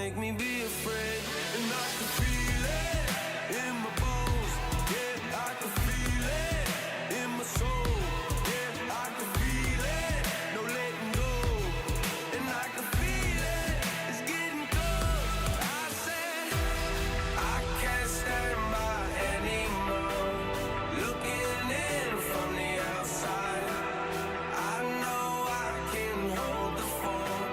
make me be afraid. And I can feel it in my bones. Yeah, I can feel it in my soul. Yeah, I can feel it, no letting go. And I can feel it, it's getting close. I said I can't stand by anymore. Looking in from the outside, I know I can hold the phone.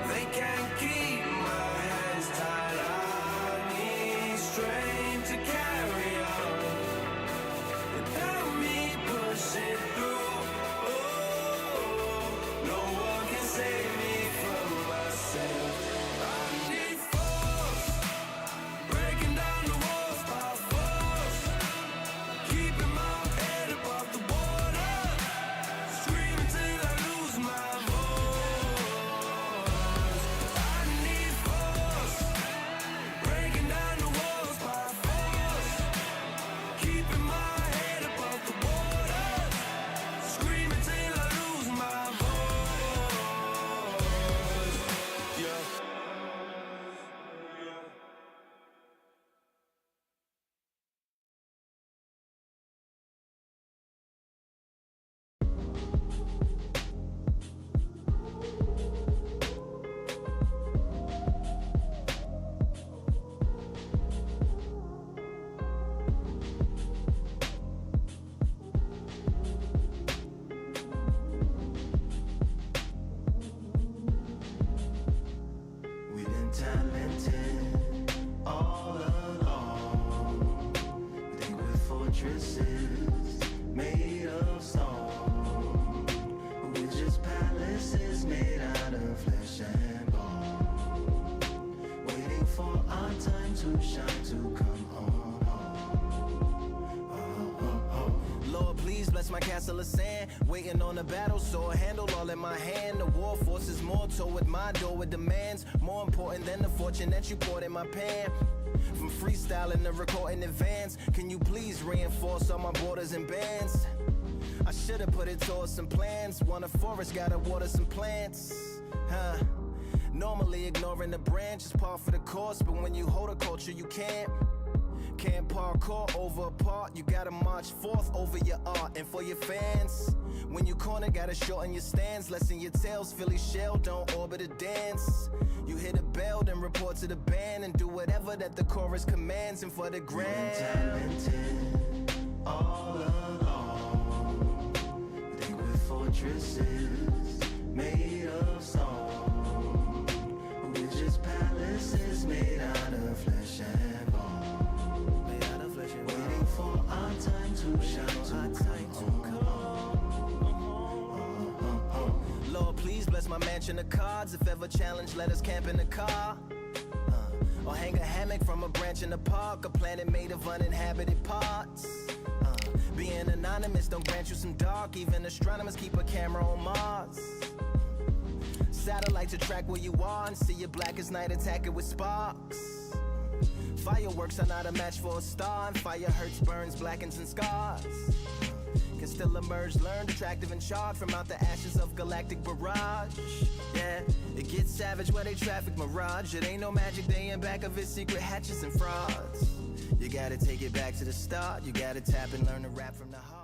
They can't keep my hands tied. I need strength to carry on without me pushing through. Oh, no one can save me from myself. I need force, breaking down the walls by force, keeping my head above the water, screaming till I lose my voice. I need force, breaking down the walls by force, keeping my head above the water, screaming till I lose my voice. Yeah. We've been talented all along. We think we're fortresses made of stone, but we're just palaces made out of flesh and bone, waiting for our time to shine, to come on home. Oh, oh, oh. Lord, please bless my castle of sand, waiting on the battle sword, handle all in my hand. The war force is mortal with my door with demands, more important than the fortune that you poured in my pan. From freestyling to recording in advance, can you please reinforce all my borders and bands? I should've put it towards some plans. Want a forest, gotta water some plants. Huh? Normally ignoring the branch is par for the course, but when you hold a culture you can't parkour over a part. You gotta march forth over your art. And for your fans, when you corner, gotta shorten your stance. Lessen your tails, Philly shell, don't orbit a dance. You hit a bell, then report to the band, and do whatever that the chorus commands. And for the grand, talented all along. We think we're fortresses made of stone, but we're just palaces made out of flesh and bone. Waiting for our time to shine, to come home. Lord, please bless my mansion of cards. If ever challenged, let us camp in the car. Or hang a hammock from a branch in the park. A planet made of uninhabited parts. Being anonymous don't grant you some dark. Even astronomers keep a camera on Mars. Satellite to track where you are and see your black as night, attack it with sparks. Fireworks are not a match for a star, and fire hurts, burns, blackens, and scars. Can still emerge, learned, attractive, and charred from out the ashes of galactic barrage. Yeah, it gets savage where they traffic mirage. It ain't no magic day in back of it, secret hatches and frauds. You gotta take it back to the start. You gotta tap and learn to rap from the heart.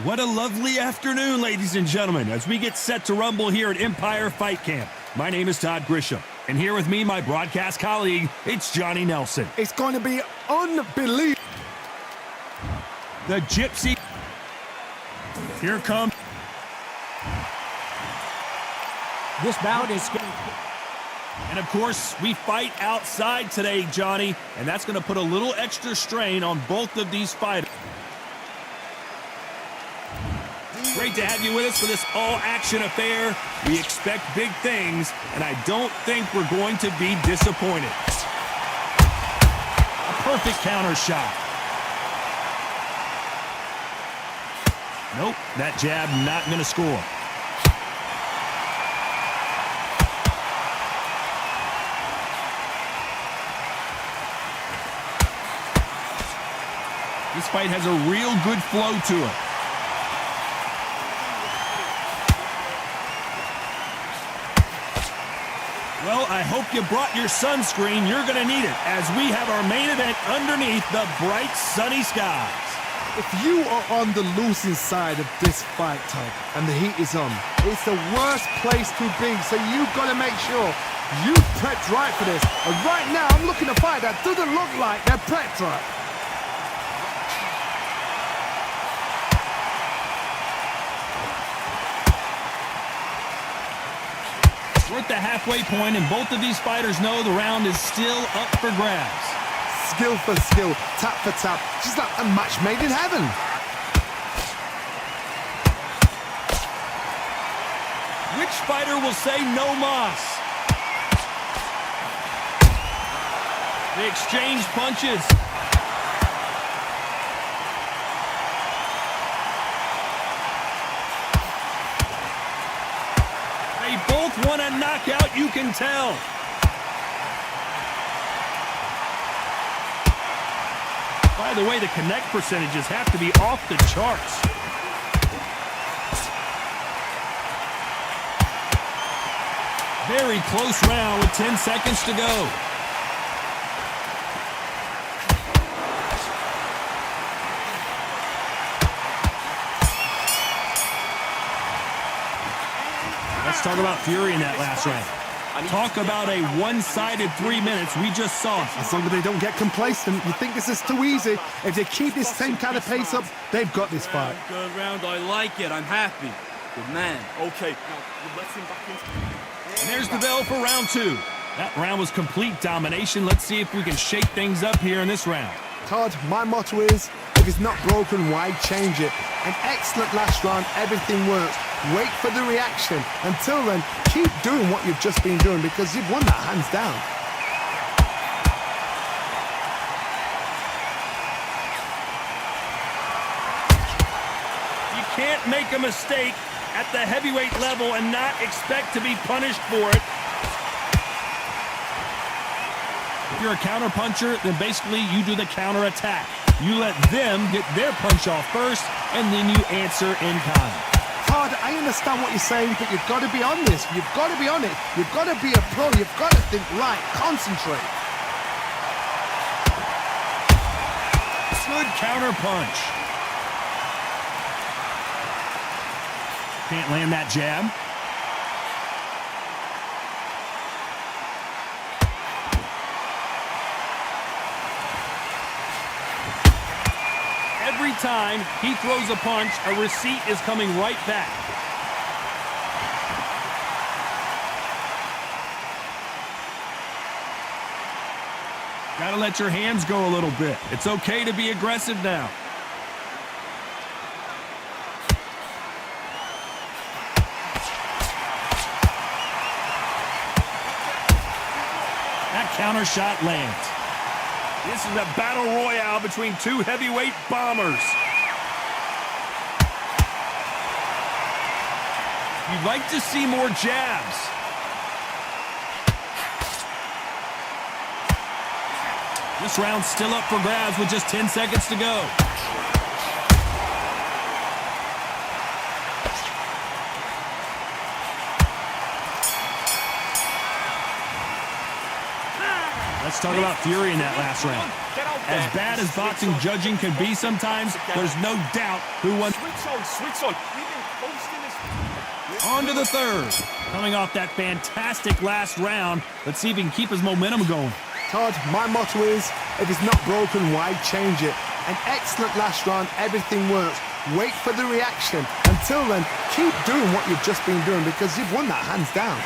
What a lovely afternoon, ladies and gentlemen, as we get set to rumble here at Empire Fight Camp. My name is Todd Grisham, and here with me, my broadcast colleague, it's Johnny Nelson. It's going to be unbelievable. The Gypsy. Here comes. This bout is... And of course, we fight outside today, Johnny, and that's going to put a little extra strain on both of these fighters. Great to have you with us for this all-action affair. We expect big things, and I don't think we're going to be disappointed. A perfect counter shot. Nope, that jab not going to score. This fight has a real good flow to it. Well, I hope you brought your sunscreen. You're going to need it as we have our main event underneath the bright sunny skies. If you are on the losing side of this fight, Todd, and the heat is on, it's the worst place to be, so you've got to make sure you prepped right for this. And right now, I'm looking at a fight that doesn't look like they're prepped right. We're at the halfway point, and both of these fighters know the round is still up for grabs. Skill for skill, tap for tap, just like a match made in heaven. Which fighter will say no mas? They exchange punches. They both want a knockout, you can tell. By the way, the connect percentages have to be off the charts. Very close round with 10 seconds to go. Let's talk about fury in that last round. Talk about a one-sided 3 minutes. We just saw it. As long as they don't get complacent, you think this is too easy. If they keep this same kind of pace up, they've got this fight. Good round, I like it. I'm happy. Good man. Okay. And there's the bell for round two. That round was complete domination. Let's see if we can shake things up here in this round. Todd, my motto is, if it's not broken, why change it? An excellent last round, everything works. Wait for the reaction. Until then, keep doing what you've just been doing because you've won that hands down. You can't make a mistake at the heavyweight level and not expect to be punished for it. If you're a counter puncher, then basically you do the counter attack. You let them get their punch off first, and then you answer in kind. Todd, I understand what you're saying, but you've got to be on this. You've got to be on it. You've got to be a pro. You've got to think right. Concentrate. Good counter punch. Can't land that jab. Every time he throws a punch, a receipt is coming right back. Gotta let your hands go a little bit. It's okay to be aggressive now. That counter shot lands. This is a battle royale between two heavyweight bombers. You'd like to see more jabs. This round's still up for grabs with just 10 seconds to go. Let's talk about fury in that last round. As bad as boxing judging can be sometimes, there's no doubt who won. Switch on. On to the third. Coming off that fantastic last round, let's see if he can keep his momentum going. Todd, my motto is, if it's not broken, why change it? An excellent last round, everything works. Wait for the reaction. Until then, keep doing what you've just been doing because you've won that hands down.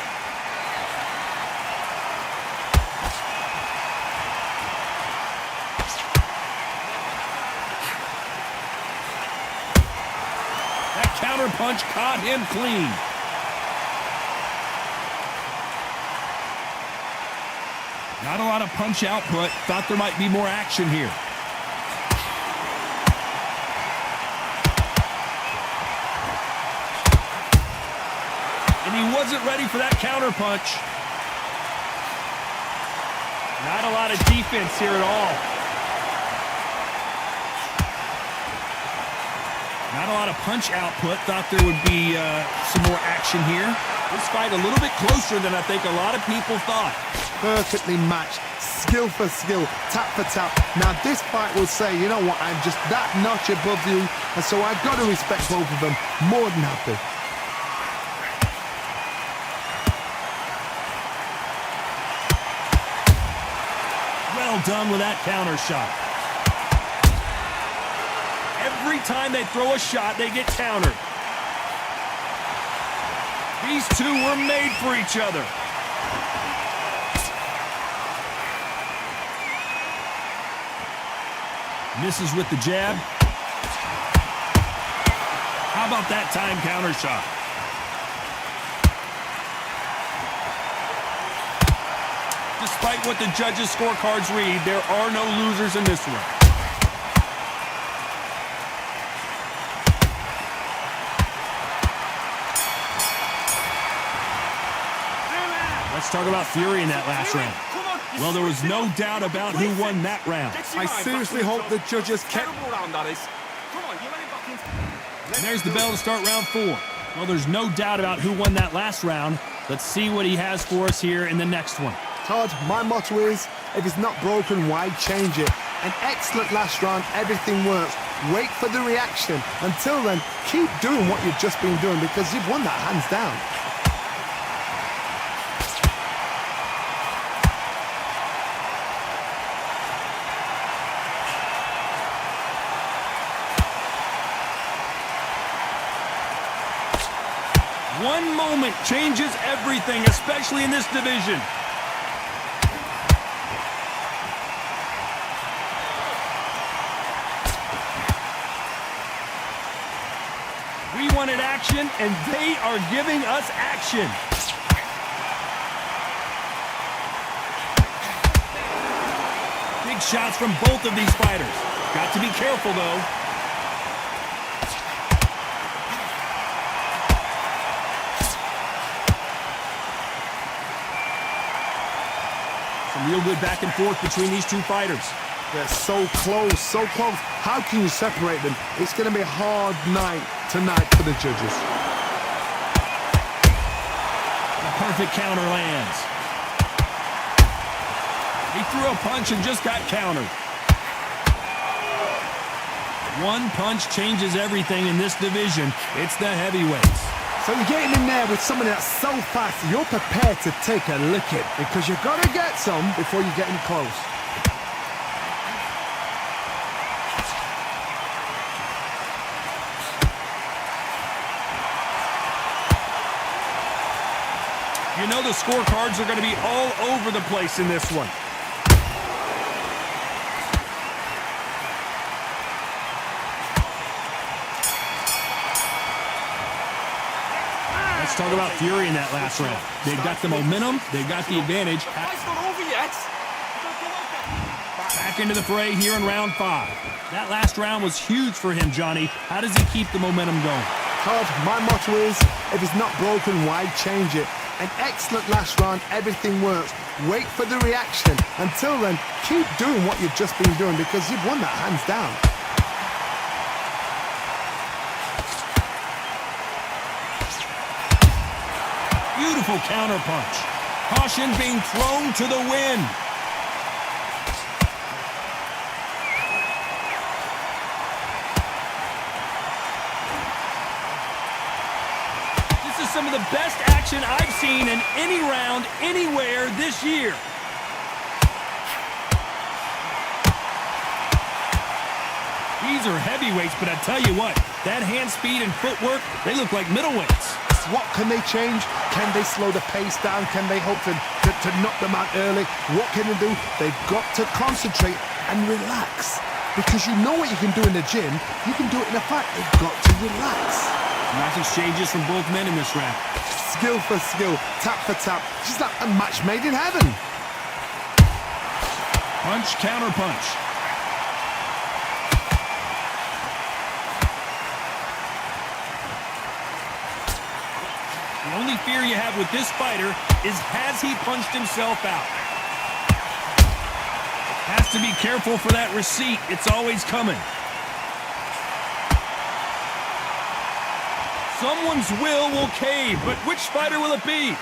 That counter punch caught him clean. Not a lot of punch output. Thought there might be more action here. And he wasn't ready for that counter punch. Not a lot of defense here at all. Not a lot of punch output. Thought there would be some more action here. This fight a little bit closer than I think a lot of people thought. Perfectly matched, skill for skill, tap for tap. Now this fight will say, you know what, I'm just that notch above you, and so I've got to respect both of them. More than happy. Well done with that counter shot. Every time they throw a shot, they get countered. These two were made for each other. Misses with the jab. How about that time counter shot? Despite what the judges' scorecards read, there are no losers in this one. Let's talk about Fury in that last round. Well, there was no doubt about who won that round. I seriously hope the judges kept... And there's the bell to start round 4. Well, there's no doubt about who won that last round. Let's see what he has for us here in the next one. Todd, my motto is, if it's not broken, why change it? An excellent last round, everything works. Wait for the reaction. Until then, keep doing what you've just been doing because you've won that hands down. One moment changes everything, especially in this division. We wanted action, and they are giving us action. Big shots from both of these fighters. Got to be careful, though. Real good back and forth between these two fighters. They're so close, so close. How can you separate them? It's going to be a hard night tonight for the judges. The perfect counter lands. He threw a punch and just got countered. One punch changes everything in this division. It's the heavyweights. So you're getting in there with somebody that's so fast, you're prepared to take a licking because you've got to get some before you get in close. You know the scorecards are going to be all over the place in this one. Let's talk about Fury in that last round. They've got the momentum. They've got the advantage. Back into the fray here in round 5. That last round was huge for him, Johnny. How does he keep the momentum going? Todd, my motto is, if it's not broken, why change it? An excellent last round, everything works. Wait for the reaction. Until then, keep doing what you've just been doing because you've won that hands down. Beautiful counter punch. Caution being thrown to the wind. This is some of the best action I've seen in any round anywhere this year. These are heavyweights, but I tell you what, that hand speed and footwork, they look like middleweights. What can they change? Can they slow the pace down? Can they hope to knock them out early? What can they do? They've got to concentrate and relax. Because you know what you can do in the gym, you can do it in a fight. They've got to relax. Nice exchanges from both men in this round. Skill for skill, tap for tap. Just like a match made in heaven. Punch, counter punch. The only fear you have with this fighter is, has he punched himself out? Has to be careful for that receipt. It's always coming. Someone's will cave, but which fighter will it be?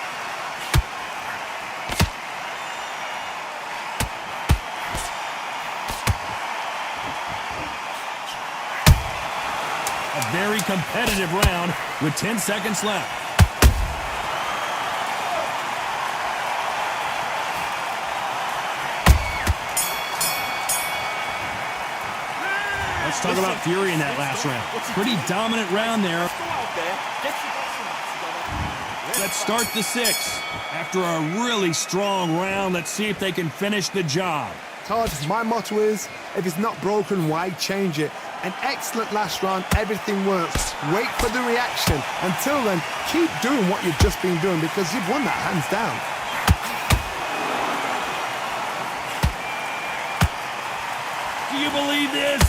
A very competitive round with 10 seconds left. Let's talk about Fury in that last round. Pretty dominant round there. Let's start the sixth. After a really strong round, let's see if they can finish the job. Todd, my motto is, if it's not broken, why change it? An excellent last round, everything works. Wait for the reaction. Until then, keep doing what you've just been doing because you've won that hands down. Do you believe this?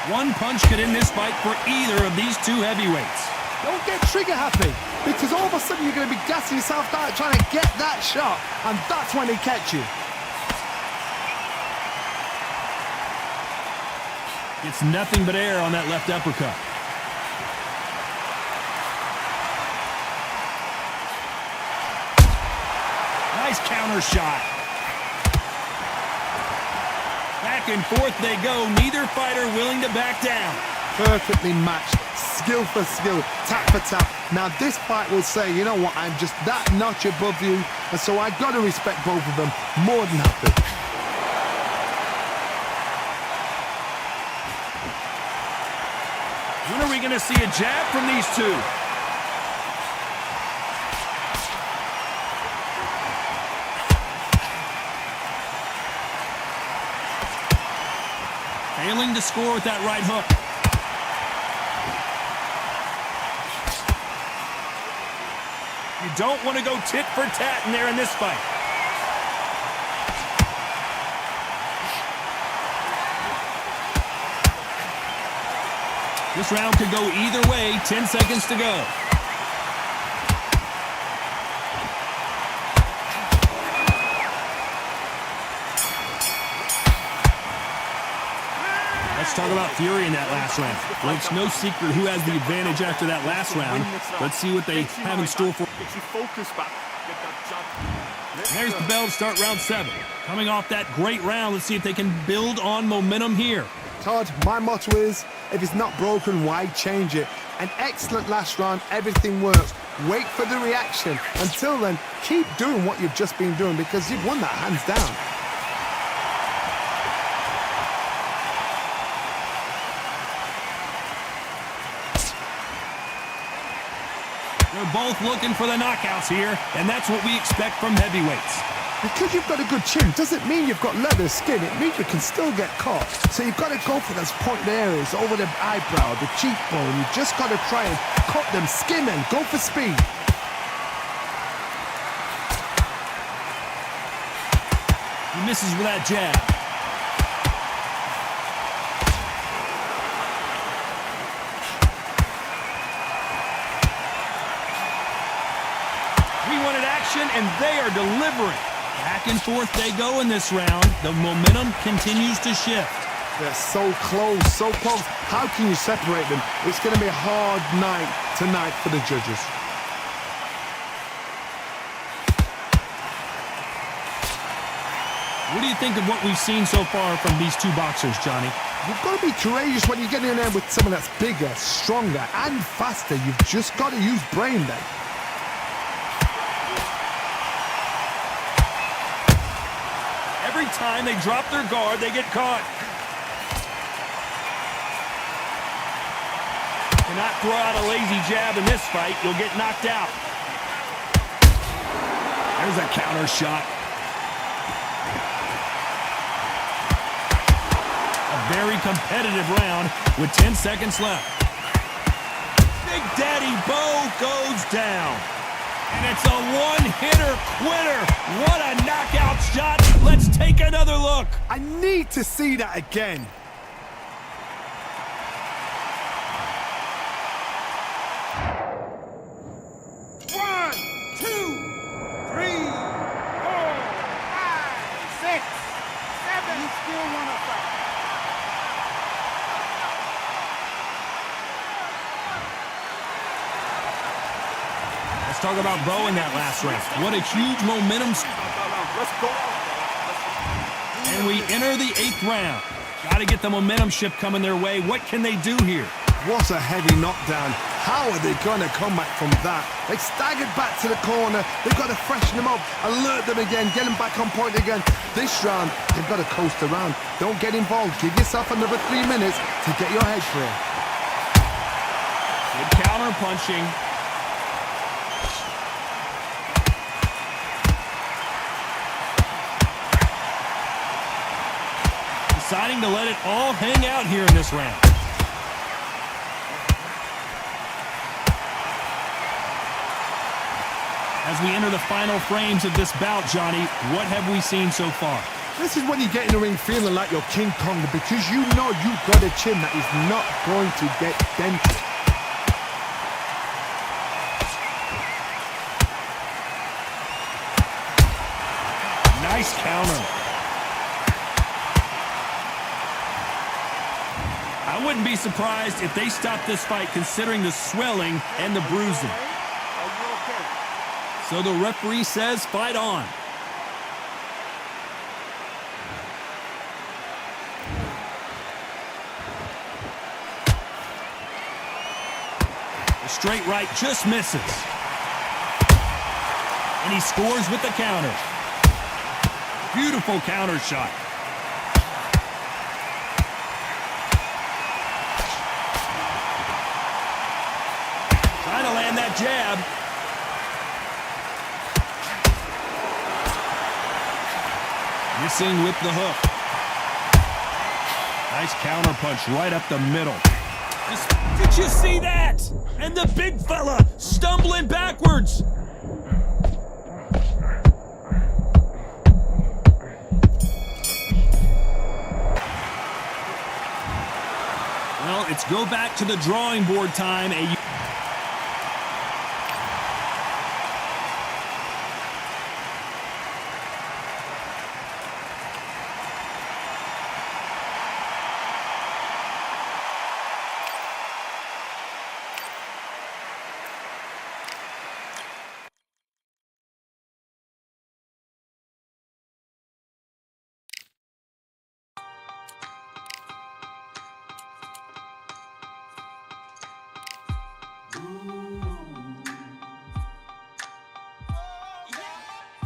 One punch could end this fight for either of these two heavyweights. Don't get trigger happy, because all of a sudden you're going to be gassing yourself out trying to get that shot, and that's when they catch you. It's nothing but air on that left uppercut. Nice counter shot. Back and forth they go, neither fighter willing to back down. Perfectly matched, skill for skill, tap for tap. Now this fight will say, you know what, I'm just that notch above you, and so I got to respect both of them more than happy. When are we going to see a jab from these two? Failing to score with that right hook. You don't want to go tit for tat in there in this fight. This round could go either way. 10 seconds to go. Let's talk about Fury in that last round. Well, it's no secret who has the advantage after that last round. Let's see what they have in store for. There's the bell to start round 7. Coming off that great round, let's see if they can build on momentum here. Todd, my motto is, if it's not broken, why change it? An excellent last round, everything works. Wait for the reaction. Until then, keep doing what you've just been doing because you've won that hands down. They're both looking for the knockouts here, and that's what we expect from heavyweights. Because you've got a good chin doesn't mean you've got leather skin. It means you can still get caught. So you've got to go for those pointed areas over the eyebrow, the cheekbone. You've just got to try and cut them, skim them, go for speed. He misses with that jab. We wanted action, and they are delivering. Back and forth they go in this round. The momentum continues to shift. They're so close, so close. How can you separate them? It's going to be a hard night tonight for the judges. What do you think of what we've seen so far from these two boxers, Johnny? You've got to be courageous when you get in there with someone that's bigger, stronger, and faster. You've just got to use brain then. every time they drop their guard, they get caught. Cannot throw out a lazy jab in this fight. You'll get knocked out. There's a counter shot. A very competitive round with 10 seconds left. Big Daddy Bo goes down. And it's a one-hitter quitter. What a knockout shot. Let's take another look. I need to see that again. Let's talk about Bo in that last round. What a huge momentum. And we enter the 8th round. Got to get the momentum shift coming their way. What can they do here? What's a heavy knockdown? How are they going to come back from that? They staggered back to the corner. They've got to freshen them up, alert them again, get them back on point again. This round, they've got to coast around. Don't get involved. Give yourself another 3 minutes to get your head clear. Good counter punching. Deciding to let it all hang out here in this round. As we enter the final frames of this bout, Johnny, what have we seen so far? This is when you get in the ring feeling like you're King Kong, because you know you've got a chin that is not going to get dented. Nice counter. I wouldn't be surprised if they stopped this fight considering the swelling and the bruising. So the referee says fight on. The straight right just misses. And he scores with the counter. Beautiful counter shot. Trying to land that jab. Missing with the hook. Nice counter punch right up the middle. Did you see that? And the big fella stumbling backwards. Well, it's go back to the drawing board time.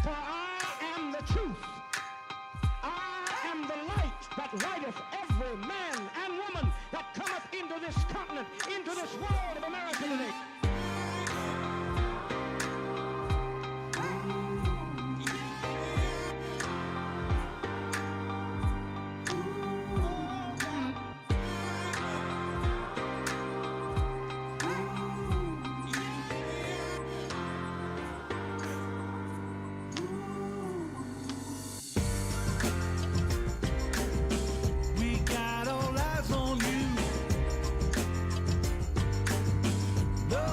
For I am the truth. I am the light that lighteth every man and woman that cometh into this continent, into this world of America today. We got all eyes on you. No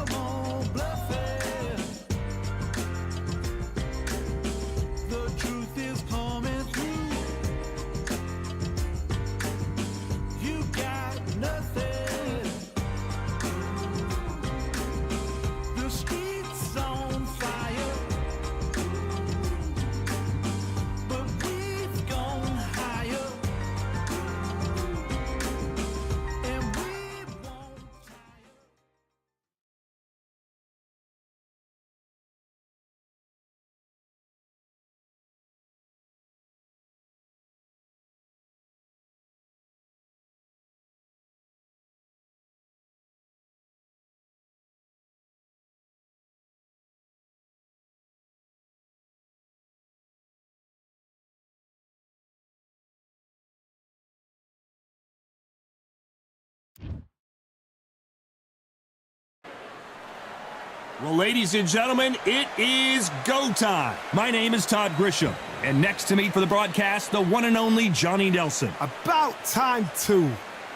Well, ladies and gentlemen, it is go time. My name is Todd Grisham, and next to me for the broadcast, the one and only Johnny Nelson. About time, too.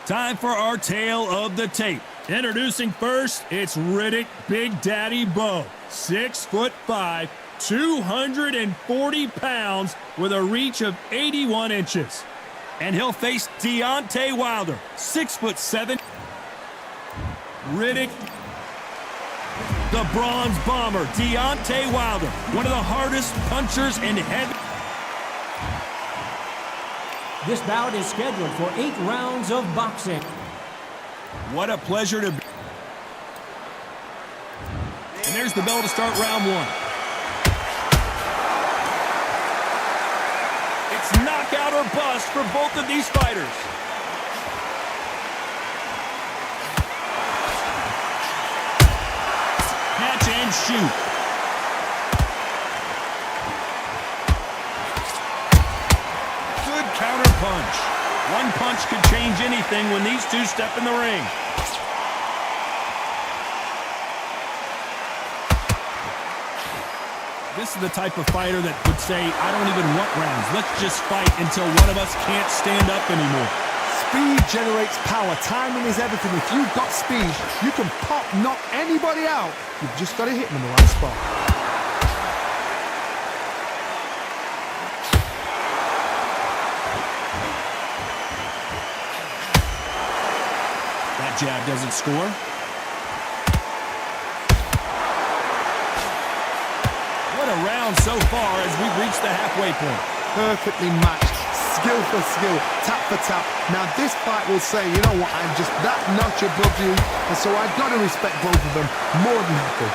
Time for our tale of the tape. Introducing first, it's Riddick Big Daddy Bowe. 6'5", 240 pounds with a reach of 81 inches. And he'll face Deontay Wilder, 6'7". Riddick, the bronze bomber, Deontay Wilder, one of the hardest punchers in heavy. This bout is scheduled for 8 rounds of boxing. What a pleasure to be. And there's the bell to start round 1. It's knockout or bust for both of these fighters. Catch and shoot. Good counter punch. One punch could change anything when these two step in the ring. This is the type of fighter that would say, I don't even want rounds. Let's just fight until one of us can't stand up anymore. Speed generates power. Timing is everything. If you've got speed, you can knock anybody out. You've just got to hit them in the right spot. That jab doesn't score. What a round so far as we've reached the halfway point. Perfectly matched. Skill for skill, tap for tap. Now this fight will say, you know what, I'm just that notch above you, and so I've got to respect both of them more than happy.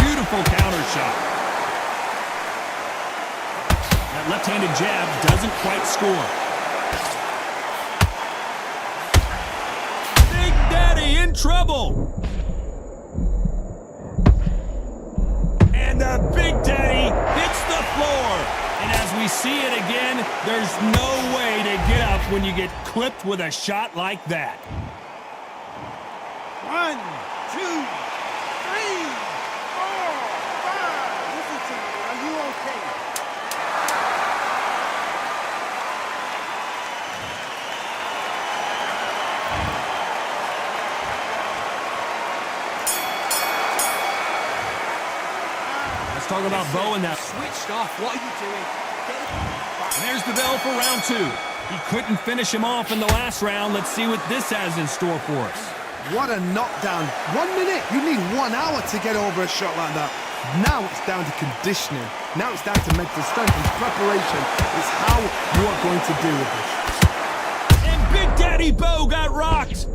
Beautiful counter shot. That left-handed jab doesn't quite score. Big Daddy in trouble. And the Big Daddy hits the floor. And as we see it again, there's no way to get up when you get clipped with a shot like that. 1, 2, 3, 4, 5. Listen to me. Are you okay? Let's talk about Bowe and that. Switched off. What are you doing? And there's the bell for round 2. He couldn't finish him off in the last round. Let's see what this has in store for us. What a knockdown. 1 minute, you need 1 hour to get over a shot like that. Now it's down to conditioning. Now it's down to mental strength and preparation. It's how you are going to deal with this. And Big Daddy Bowe got rocked.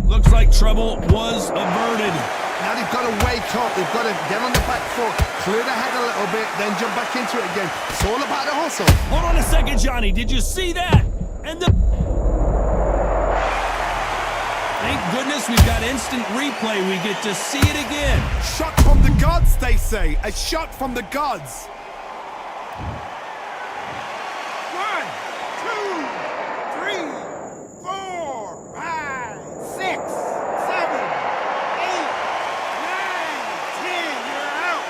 Looks like trouble was averted. Now they've got to wake up. They've got to get on the back foot, clear the head a little bit, then jump back into it again. It's all about the hustle. Hold on a second, Johnny. Did you see that? And the... Thank goodness we've got instant replay. We get to see it again. Shot from the gods, they say. A shot from the gods. 1, 2, 3, 4, 5, 6, 7, 8, 9, 10. You're out.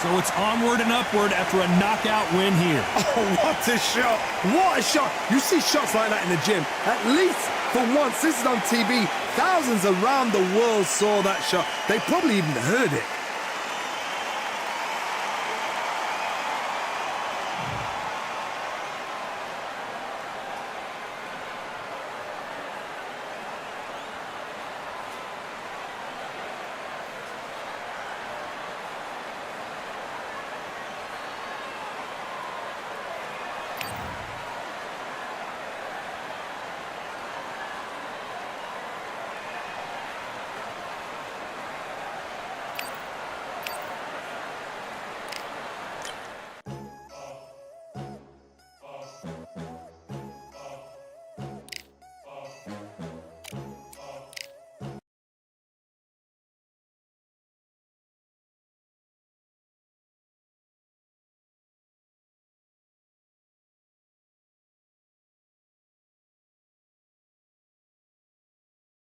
So it's onward and upward after a knockout win here. Oh, what a shot. What a shot. You see shots like that in the gym. At least for once, this is on TV. Thousands around the world saw that shot. They probably even heard it.